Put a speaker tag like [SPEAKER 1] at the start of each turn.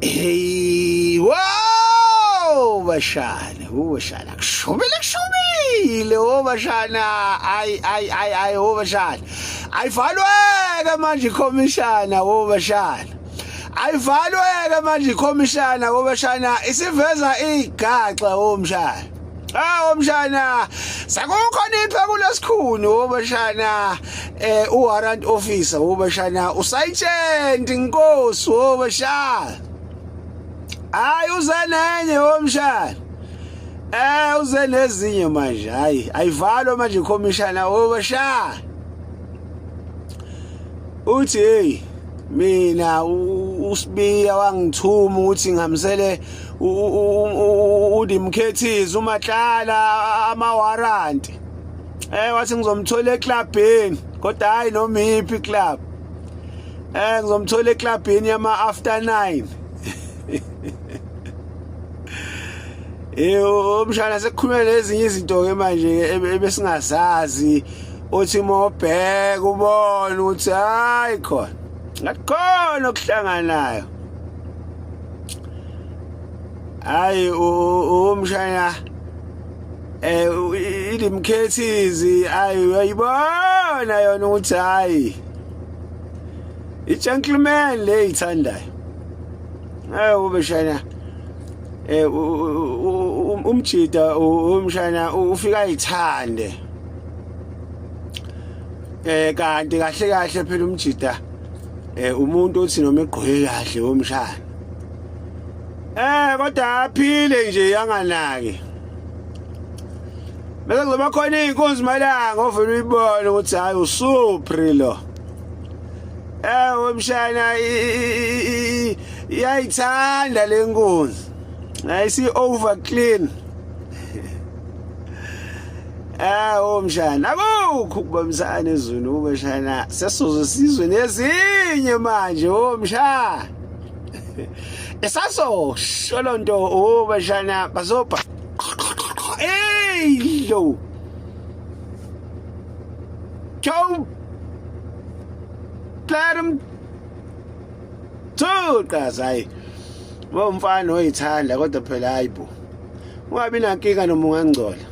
[SPEAKER 1] Hey, wow, bashana, bashana, kushubile, bashana, ay, bashana. Ayivalweke manje ikhomishana, bashana. Ayivalweke manje ikhomishana, bashana, isiveza igaxa, mshana. Mshana, sakukhona iphe kulesikhuni, bashana, warrant officer, bashana, usayitshenti inkosi, bashana. Hayi uze nenye womshana. Uze nezinye manje. Hayi ayivalwa manje ikhomishana wobashana. Uthi hey mina uSibiya wangithuma ukuthi ngihambisele uDimkhethizi uMahlala ama-warrant. Wathi ngizomthola eklabheni kodwa hayi noma iphi iclub. Ngizomthola eklabheni yama after 9. Mshana sekukhuluma lezinye izinto ke manje ebesingazazi uthi mobheka ubona ukuthi hayi khona ngakhona okuhlanganayo hayi umshana iDimkhethizi hayi uyayibona yona ukuthi hayi i-gentleman le ithandayo ubeshana umjida umshana ufika ayithande kanti kahle phela umjida umuntu othi noma egqoke kahle womshana kodwa aphile nje yanganaki bese kuzoba khona inkonzo malanga ovela uyibona ukuthi hayi usupri lo womshana iyayithanda lenkonzo ayisi over clean mshana akukho ukubambisana ezweni ubeshana sesozo sizwe nezinye manje mshana esaso sholonto ubeshana bazopha lo ciao plarum tuqazai umfana oyithanda kodwa phela hayibo ungabi nankinga noma ungangcola